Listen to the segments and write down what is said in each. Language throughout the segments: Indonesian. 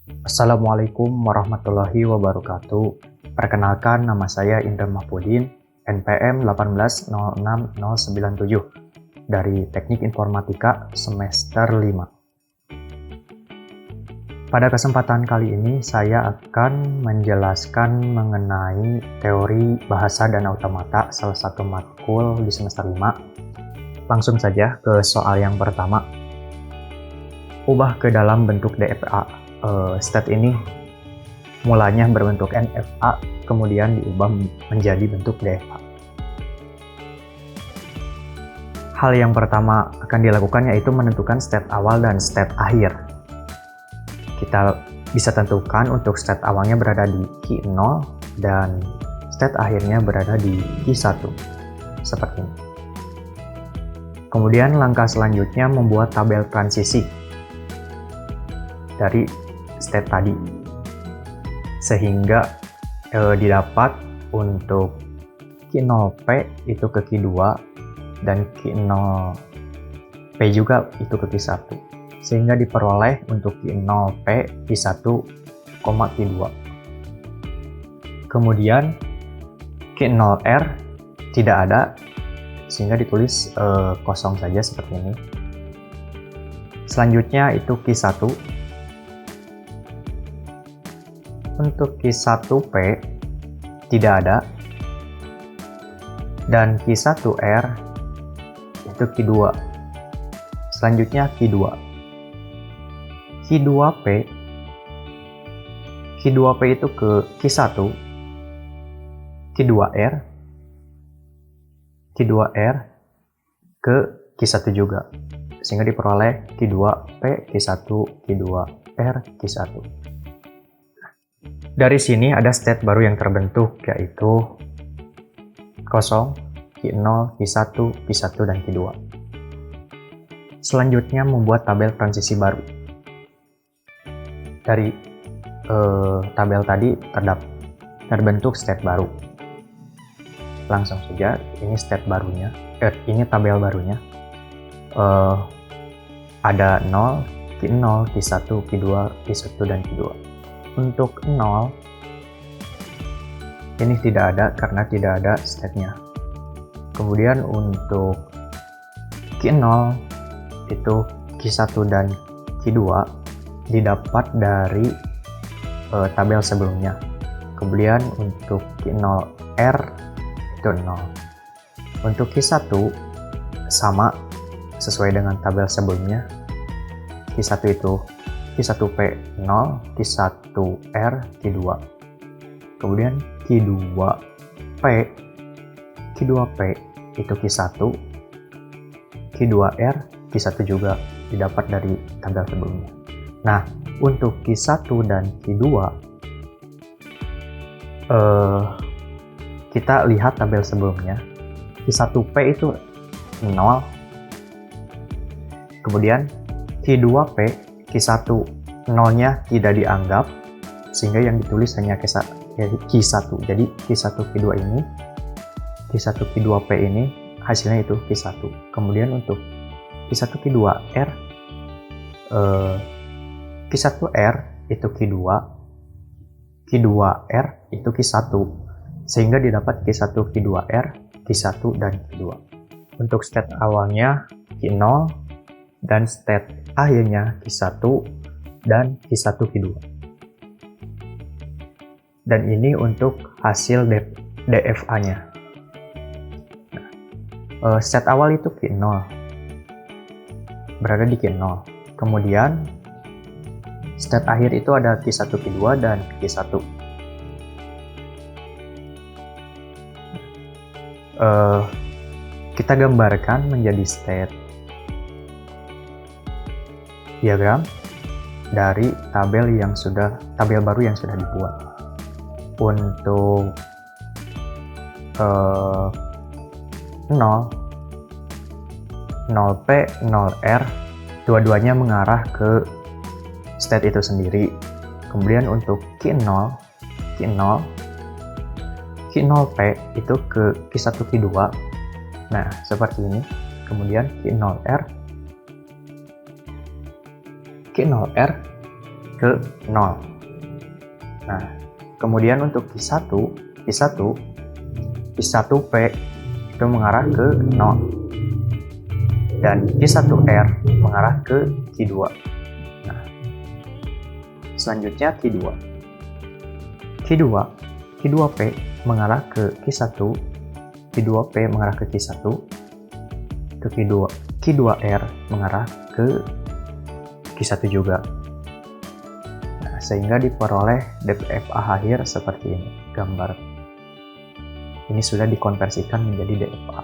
Assalamualaikum warahmatullahi wabarakatuh. Perkenalkan, nama saya Indra Mahpudin, NPM 1806097 dari Teknik Informatika semester 5. Pada kesempatan kali ini saya akan menjelaskan mengenai teori bahasa dan automata salah satu matkul di semester 5. Langsung saja ke soal yang pertama. Ubah ke dalam bentuk DFA. State ini mulanya berbentuk NFA, kemudian diubah menjadi bentuk DFA. Hal yang pertama akan dilakukan yaitu menentukan state awal dan state akhir. Kita bisa tentukan untuk state awalnya berada di Q0 dan state akhirnya berada di Q1, seperti ini. Kemudian langkah selanjutnya membuat tabel transisi dari state tadi, sehingga didapat untuk Q0P itu ke Q2 dan Q0P juga itu ke Q1, sehingga diperoleh untuk Q0P Q1, Q2. Kemudian Q0R tidak ada, sehingga ditulis kosong saja seperti ini. Selanjutnya itu Q1. Untuk Q1P tidak ada, dan Q1R itu Q2. Selanjutnya Q2. Q2P itu ke Q1, Q2R ke Q1 juga, sehingga diperoleh Q2P Q1, Q2R Q1. Dari sini ada state baru yang terbentuk, yaitu kosong, Q0, Q1, Q1, dan Q2. Selanjutnya membuat tabel transisi baru. Dari tabel tadi terbentuk state baru. Langsung saja, ini state barunya, ini tabel barunya. Ada 0, Q0, Q1, Q2, Q1, dan Q2. Untuk 0 ini tidak ada karena tidak ada state-nya. Kemudian untuk Q0 itu Q1 dan Q2 didapat dari tabel sebelumnya. Kemudian untuk Q0R itu 0. Untuk Q1 sama sesuai dengan tabel sebelumnya. Q1 itu Q1P 0, Q1R Q2. Kemudian Q2P itu Q1, Q2R Q1 juga didapat dari tabel sebelumnya. Nah, untuk Q1 dan Q2 kita lihat tabel sebelumnya. Q1P itu 0. Kemudian Q2P Q1 0-nya tidak dianggap, sehingga yang ditulis hanya Q1. Jadi Q1 Q2 ini, Q1 Q2P ini hasilnya itu Q1. Kemudian untuk Q1 Q2R, Q1R itu Q2, Q2R itu Q1, sehingga didapat Q1 Q2R, Q1, dan Q2. Untuk state awalnya Q0 dan state akhirnya Q1 dan Q1 Q2. Dan ini untuk hasil DFA-nya. State awal itu Q0, berada di Q0. Kemudian state akhir itu ada Q1 Q2 dan Q1. Kita gambarkan menjadi state diagram dari tabel baru yang sudah dibuat. Untuk 0P, 0R dua-duanya mengarah ke state itu sendiri. Kemudian untuk Q0 Q0P itu ke Q1 Q2. Nah, seperti ini. Kemudian Q0R ke 0. Nah, kemudian untuk Q1 Q1P itu mengarah ke 0 dan Q1R mengarah ke Q2. Nah, selanjutnya Q2P mengarah ke Q1, Q2P mengarah ke Q1, ke Q2R mengarah ke Q1 juga. Nah, sehingga diperoleh DFA akhir seperti ini, gambar. Ini sudah dikonversikan menjadi DFA.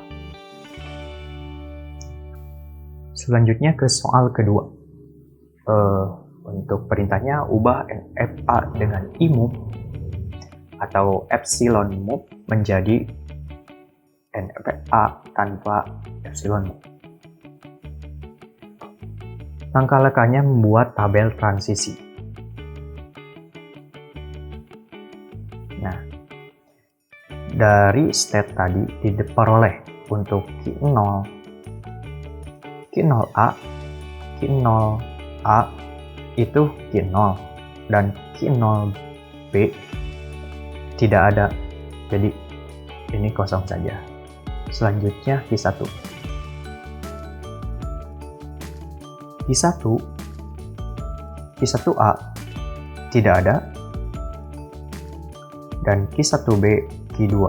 Selanjutnya ke soal kedua. Untuk perintahnya ubah NFA dengan IMUV atau epsilon move menjadi NFA tanpa epsilon move. Langkah-langkahnya membuat tabel transisi. Nah, dari state tadi diperoleh untuk Q0A itu Q0 dan Q0B tidak ada, jadi ini kosong saja. Selanjutnya Q1A tidak ada, dan Q1B Q2.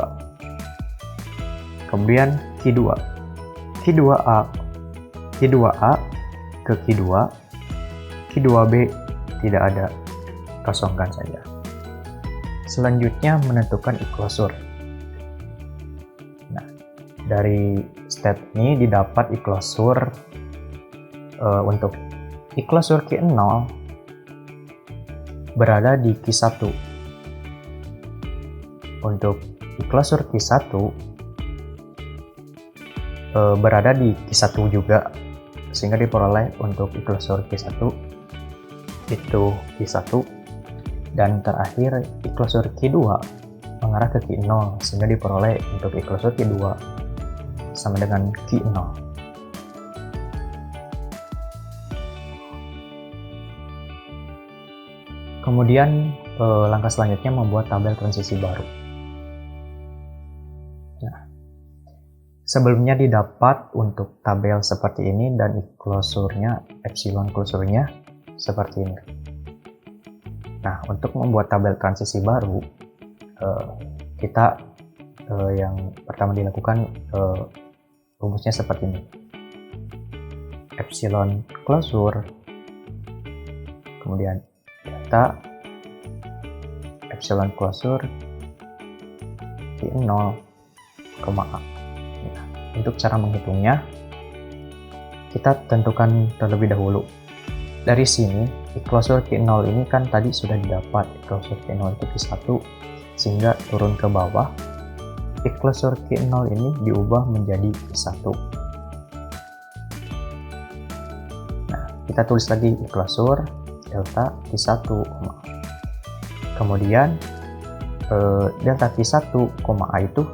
Kemudian Q2A ke Q2, Q2B tidak ada, kosongkan saja. Selanjutnya menentukan enclosure. Nah, dari step ini didapat enclosure untuk enclosure Q0 berada di Q1. Untuk enclosure Q1 berada di Q1 juga, sehingga diperoleh untuk enclosure Q1 itu Q1, dan terakhir enclosure Q2 mengarah ke Q0, sehingga diperoleh untuk enclosure Q2 sama dengan Q0. Kemudian langkah selanjutnya membuat tabel transisi baru. Nah, sebelumnya didapat untuk tabel seperti ini dan enclosure-nya, epsilon closure-nya seperti ini. Nah, untuk membuat tabel transisi baru, kita yang pertama dilakukan rumusnya seperti ini. Epsilon closure, kemudian data epsilon closure Q0, A. Nah, untuk cara menghitungnya, kita tentukan terlebih dahulu. Dari sini, enclosure Q0 ini kan tadi sudah didapat, enclosure Q0 itu Q1, sehingga turun ke bawah. Enclosure Q0 ini diubah menjadi Q1. Nah, kita tulis lagi enclosure delta Q1, kemudian delta Q1, A itu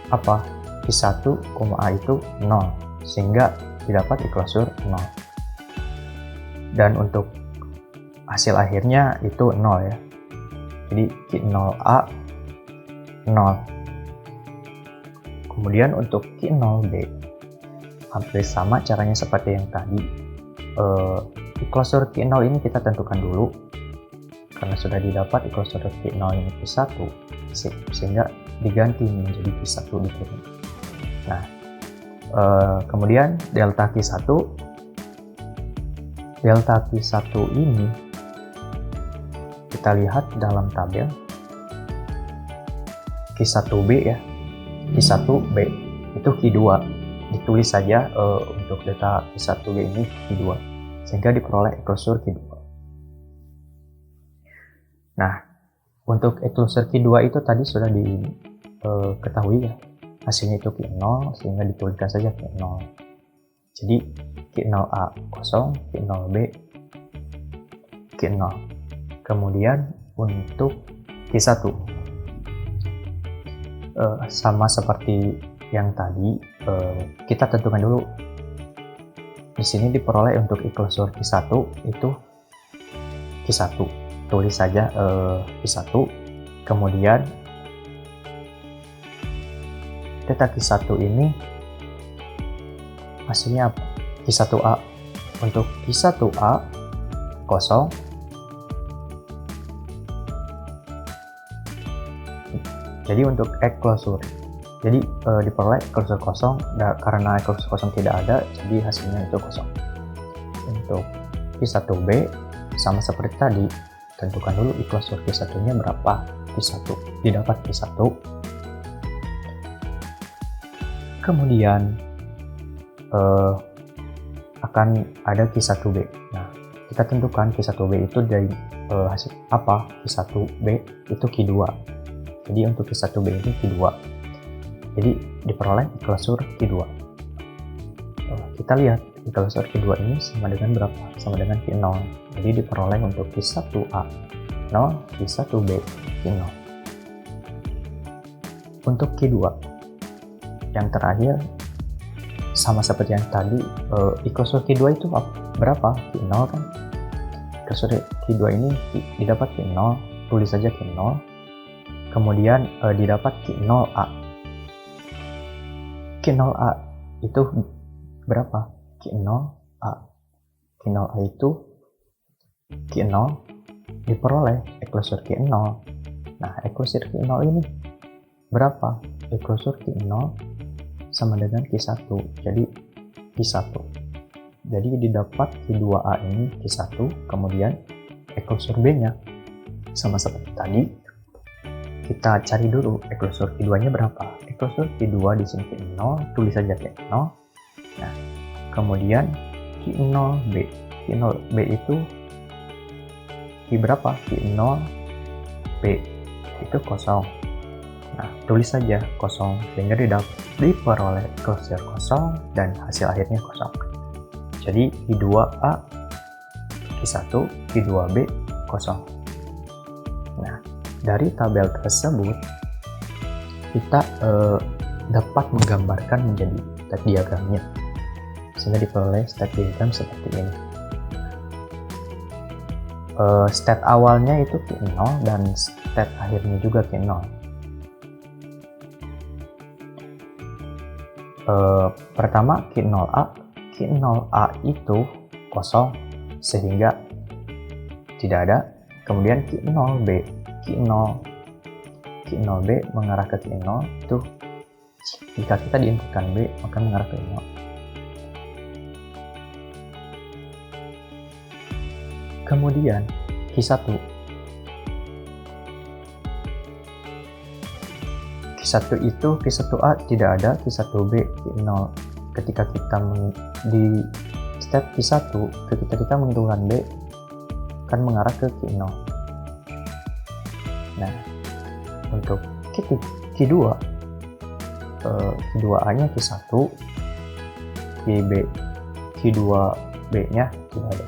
apa? Q1, A itu 0, sehingga didapat enclosure 0. Dan untuk hasil akhirnya itu 0 ya. Jadi Q0A 0. Kemudian untuk Q0B hampir sama caranya seperti yang tadi. Enclosure Q0 ini kita tentukan dulu karena sudah didapat enclosure Q0 ini Q1, sehingga diganti menjadi Q1 di sini. Nah, kemudian delta Q1 ini kita lihat dalam tabel Q1B ya, Q1B itu Q2, ditulis saja untuk data Q1B ini Q2, sehingga diperoleh enclosure Q2. Nah, untuk enclosure Q2 itu tadi sudah diketahui ya, hasilnya itu Q0, sehingga dituliskan saja Q0. Jadi Q0A kosong, Q0B Q0. Kemudian untuk Q1 sama seperti yang tadi, kita tentukan dulu di sini diperoleh untuk iklosur Q1 itu Q1. Tulis saja Q1. Kemudian theta Q1 ini hasilnya apa? Q1A. Untuk Q1A kosong. Jadi untuk eklosur, jadi diperoleh eklosur kosong, karena eklosur kosong tidak ada, jadi hasilnya itu kosong. Untuk Q1B sama seperti tadi, tentukan dulu eklosur Q1 nya berapa. Q1 didapat Q1. Kemudian akan ada Q1B. Nah, kita tentukan Q1B itu dari hasil apa? Q1B itu Q2. Jadi untuk Q1B ini Q2. Jadi diperoleh eklosur Q2. Kita lihat eklosur Q2 ini sama dengan berapa? Sama dengan Q0. Jadi diperoleh untuk Q1A 0, Q1B Q0. Untuk Q2 yang terakhir sama seperti yang tadi, eklosur Q2 itu berapa? Q0 kan? Eklosur Q2 ini didapat Q0, tulis saja Q0. Kemudian didapat Q0A. Q0A itu berapa? Q0A. Q0A itu Q0 diperoleh eklosur Q0. Nah, eklosur Q0 ini berapa? Eklosur Q0 sama dengan Q1. Jadi Q1. Jadi didapat Q2A ini Q1, kemudian eklosur B-nya sama seperti tadi. Kita cari dulu eklosur Q2-nya berapa. Eklosur Q2 di sini Q0, tulis saja Q0. Nah, kemudian Q0B. Q0B itu Q berapa? Q0B itu kosong. Nah, tulis saja kosong sehingga diperoleh eklosur kosong dan hasil akhirnya kosong. Jadi Q2A Q1, Q2B kosong. Nah, dari tabel tersebut kita dapat menggambarkan menjadi state diagramnya, sehingga diperoleh state diagram seperti ini. State awalnya itu Q0 dan state akhirnya juga Q0. Pertama Q0A itu kosong sehingga tidak ada. Kemudian Q0B mengarah ke Q0 itu jika kita diinputkan B maka mengarah ke 0. Kemudian Q1 itu Q1A tidak ada, Q1B Q0. Ketika kita di step Q1 ketika kita menentukan B akan mengarah ke Q0. Nah, untuk Q2 Q2A-nya Q1, Q2B-nya tidak ada.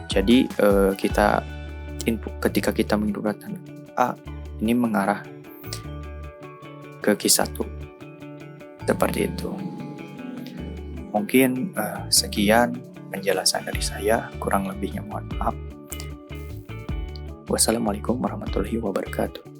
Jadi kita ketika kita menentukan A ini mengarah ke Q1 seperti itu. Mungkin sekian penjelasan dari saya, kurang lebihnya mohon maaf. Wassalamualaikum warahmatullahi wabarakatuh.